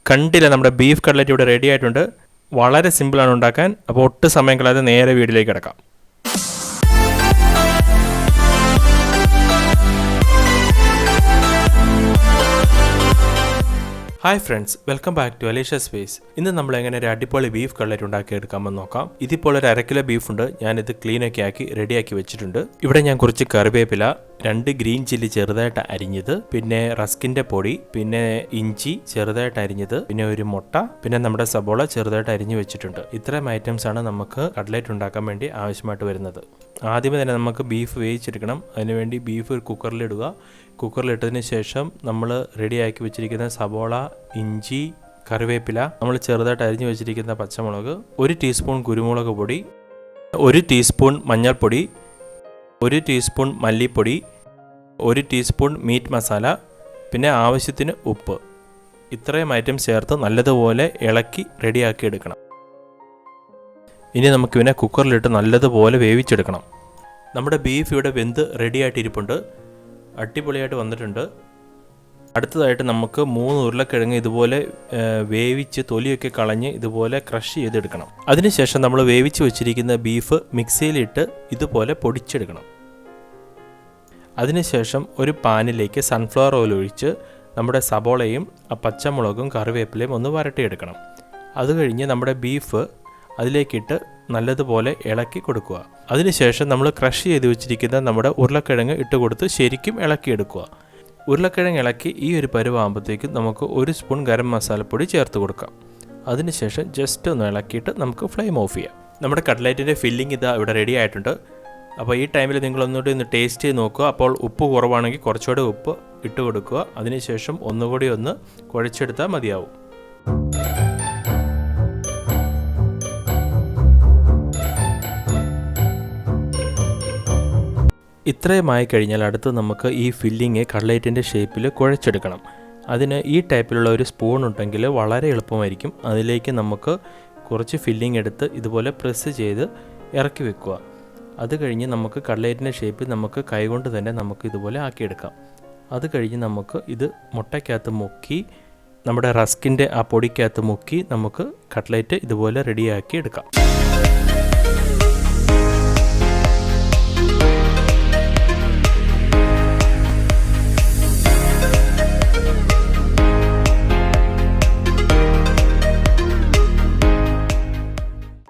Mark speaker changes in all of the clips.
Speaker 1: കണ്ടില്ല, നമ്മുടെ beef cutlet ഇവിടെ റെഡി ആയിട്ടുണ്ട്. വളരെ സിമ്പിളാണ് ഉണ്ടാക്കാൻ. അപ്പോൾ ഒട്ടും സമയം കളയാതെ നേരെ വീട്ടിലേക്ക് കിടക്കാം. Hi friends, welcome back to Alisha space. ഇന്ന് നമ്മൾ എങ്ങനെ ഒരു അടിപൊളി ബീഫ് കട്ട്ലറ്റ് ഉണ്ടാക്കിയെടുക്കാമെന്ന് നോക്കാം. ഇതിപ്പോൾ ഒരു 1/2 കിലോ ബീഫ് ഉണ്ട്. ഞാനിത് ക്ലീനൊക്കെ ആക്കി റെഡിയാക്കി വെച്ചിട്ടുണ്ട്. ഇവിടെ ഞാൻ കുറച്ച് കറിവേപ്പില, 2 ഗ്രീൻ ചില്ലി ചെറുതായിട്ട് അരിഞ്ഞത്, പിന്നെ റസ്കിന്റെ പൊടി, പിന്നെ ഇഞ്ചി ചെറുതായിട്ട് അരിഞ്ഞത്, പിന്നെ ഒരു മുട്ട, പിന്നെ നമ്മുടെ സബോള ചെറുതായിട്ട് അരിഞ്ഞു വെച്ചിട്ടുണ്ട്. ഇത്രയും ഐറ്റംസ് ആണ് നമുക്ക് കട്ട്ലറ്റ് ഉണ്ടാക്കാൻ വേണ്ടി ആവശ്യമായിട്ട് വരുന്നത്. ആദ്യമേ തന്നെ നമുക്ക് ബീഫ് വേവിച്ചെടുക്കണം. അതിനുവേണ്ടി ബീഫ് ഒരു കുക്കറിലിടുക. കുക്കറിലിട്ടതിന് ശേഷം നമ്മൾ റെഡിയാക്കി വെച്ചിരിക്കുന്ന സബോള, ഇഞ്ചി, കറിവേപ്പില, നമ്മൾ ചെറുതായിട്ട് അരിഞ്ഞു വെച്ചിരിക്കുന്ന പച്ചമുളക്, 1 ടീസ്പൂൺ കുരുമുളക് പൊടി, 1 ടീസ്പൂൺ മഞ്ഞൾപ്പൊടി, 1 ടീസ്പൂൺ മല്ലിപ്പൊടി, 1 ടീസ്പൂൺ മീറ്റ് മസാല, പിന്നെ ആവശ്യത്തിന് ഉപ്പ്. ഇത്രയും ഐറ്റം ചേർത്ത് നല്ലതുപോലെ ഇളക്കി റെഡിയാക്കി എടുക്കണം. ഇനി നമുക്കിതിനെ കുക്കറിലിട്ട് നല്ലതുപോലെ വേവിച്ചെടുക്കണം. നമ്മുടെ ബീഫ് ഇവിടെ വെന്ത് റെഡിയായിട്ടിരിപ്പുണ്ട്. അടിപൊളിയായിട്ട് വന്നിട്ടുണ്ട്. അടുത്തതായിട്ട് നമുക്ക് 3 ഉരുളക്കിഴങ്ങ് ഇതുപോലെ വേവിച്ച് തൊലിയൊക്കെ കളഞ്ഞ് ഇതുപോലെ ക്രഷ് ചെയ്തെടുക്കണം. അതിനുശേഷം നമ്മൾ വേവിച്ച് വെച്ചിരിക്കുന്ന ബീഫ് മിക്സിയിലിട്ട് ഇതുപോലെ പൊടിച്ചെടുക്കണം. അതിനുശേഷം ഒരു പാനിലേക്ക് സൺഫ്ലവർ ഓയിൽ ഒഴിച്ച് നമ്മുടെ സബോളയും പച്ചമുളകും കറിവേപ്പിലയും ഒന്ന് വരട്ടിയെടുക്കണം. അത് കഴിഞ്ഞ് നമ്മുടെ ബീഫ് അതിലേക്കിട്ട് നല്ലതുപോലെ ഇളക്കി കൊടുക്കുക. അതിനുശേഷം നമ്മൾ ക്രഷ് ചെയ്ത് വെച്ചിരിക്കുന്ന നമ്മുടെ ഉരുളക്കിഴങ്ങ് ഇട്ട് കൊടുത്ത് ശരിക്കും ഇളക്കിയെടുക്കുക. ഉരുളക്കിഴങ്ങ് ഇളക്കി ഈ ഒരു പരുവാകുമ്പോഴത്തേക്കും നമുക്ക് 1 സ്പൂൺ ഗരം മസാലപ്പൊടി ചേർത്ത് കൊടുക്കാം. അതിനുശേഷം ജസ്റ്റ് ഒന്ന് ഇളക്കിയിട്ട് നമുക്ക് ഫ്ലെയിം ഓഫ് ചെയ്യാം. നമ്മുടെ കട്ട്ലറ്റിൻ്റെ ഫില്ലിംഗ് ഇതാ ഇവിടെ റെഡി ആയിട്ടുണ്ട്. അപ്പോൾ ഈ ടൈമിൽ നിങ്ങളൊന്നുകൂടി ഒന്ന് ടേസ്റ്റ് ചെയ്ത് നോക്കുക. അപ്പോൾ ഉപ്പ് കുറവാണെങ്കിൽ കുറച്ചുകൂടി ഉപ്പ് ഇട്ട് കൊടുക്കുക. അതിനുശേഷം ഒന്നുകൂടി ഒന്ന് കുഴച്ചെടുത്താൽ മതിയാവും. ഇത്രയുമായി കഴിഞ്ഞാൽ അടുത്ത് നമുക്ക് ഈ ഫില്ലിങ് കട്ട്ലറ്റിൻ്റെ ഷേപ്പിൽ കുഴച്ചെടുക്കണം. അതിന് ഈ ടൈപ്പിലുള്ള ഒരു സ്പൂൺ ഉണ്ടെങ്കിൽ വളരെ എളുപ്പമായിരിക്കും. അതിലേക്ക് നമുക്ക് കുറച്ച് ഫില്ലിങ് എടുത്ത് ഇതുപോലെ പ്രസ് ചെയ്ത് ഇറക്കി വെക്കുക. അത് കഴിഞ്ഞ് നമുക്ക് കട്ട്ലറ്റിൻ്റെ ഷേപ്പിൽ നമുക്ക് കൈകൊണ്ട് തന്നെ നമുക്ക് ഇതുപോലെ ആക്കിയെടുക്കാം. അത് കഴിഞ്ഞ് നമുക്ക് ഇത് മുട്ടയ്ക്കകത്ത് മുക്കി നമ്മുടെ റസ്കിൻ്റെ ആ പൊടിക്കകത്ത് മുക്കി നമുക്ക് കട്ട്ലറ്റ് ഇതുപോലെ റെഡിയാക്കി എടുക്കാം.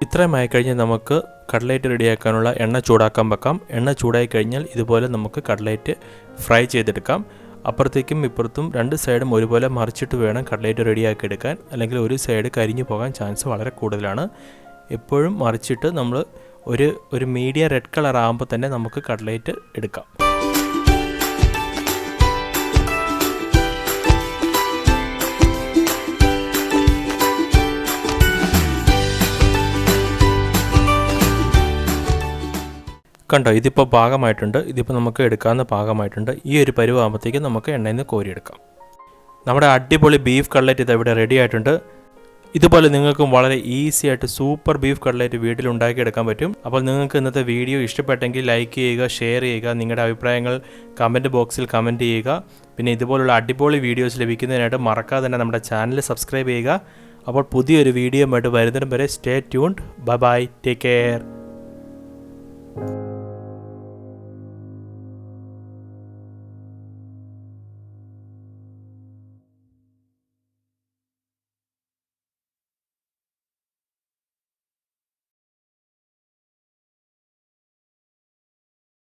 Speaker 1: ഇത്രയുമായി കഴിഞ്ഞാൽ നമുക്ക് കട്ട്ലറ്റ് റെഡിയാക്കാനുള്ള എണ്ണ ചൂടാക്കാൻ വെക്കാം. എണ്ണ ചൂടായി കഴിഞ്ഞാൽ ഇതുപോലെ നമുക്ക് കട്ട്ലറ്റ് ഫ്രൈ ചെയ്തെടുക്കാം. അപ്പുറത്തേക്കും ഇപ്പുറത്തും 2 സൈഡും ഒരുപോലെ മറിച്ചിട്ട് വേണം കട്ട്ലറ്റ് റെഡിയാക്കി എടുക്കാൻ. അല്ലെങ്കിൽ ഒരു സൈഡ് കരിഞ്ഞു പോകാൻ ചാൻസ് വളരെ കൂടുതലാണ്. എപ്പോഴും മറിച്ചിട്ട് നമ്മൾ ഒരു മീഡിയം റെഡ് കളർ ആകുമ്പോൾ തന്നെ നമുക്ക് കട്ട്ലറ്റ് എടുക്കാം. കണ്ടോ, ഇതിപ്പോൾ പാകമായിട്ടുണ്ട്. ഇതിപ്പോൾ നമുക്ക് എടുക്കാവുന്ന പാകമായിട്ടുണ്ട്. ഈ ഒരു പരുവാകുമ്പോഴത്തേക്കും നമുക്ക് എണ്ണയിൽ നിന്ന് കോരിയെടുക്കാം. നമ്മുടെ അടിപൊളി ബീഫ് കട്ട്ലറ്റ് ഇത് ഇവിടെ റെഡി ആയിട്ടുണ്ട്. ഇതുപോലെ നിങ്ങൾക്കും വളരെ ഈസി ആയിട്ട് സൂപ്പർ ബീഫ് കട്ട്ലറ്റ് വീട്ടിൽ ഉണ്ടാക്കിയെടുക്കാൻ പറ്റും. അപ്പോൾ നിങ്ങൾക്ക് ഇന്നത്തെ വീഡിയോ ഇഷ്ടപ്പെട്ടെങ്കിൽ ലൈക്ക് ചെയ്യുക, ഷെയർ ചെയ്യുക, നിങ്ങളുടെ അഭിപ്രായങ്ങൾ കമൻറ്റ് ബോക്സിൽ കമൻറ്റ് ചെയ്യുക. പിന്നെ ഇതുപോലുള്ള അടിപൊളി വീഡിയോസ് ലഭിക്കുന്നതിനായിട്ട് മറക്കാതെ തന്നെ നമ്മുടെ ചാനൽ സബ്സ്ക്രൈബ് ചെയ്യുക. അപ്പോൾ പുതിയൊരു വീഡിയോ ആയിട്ട് വരുന്നതിന് വരെ stay tuned. Bye bye, take care.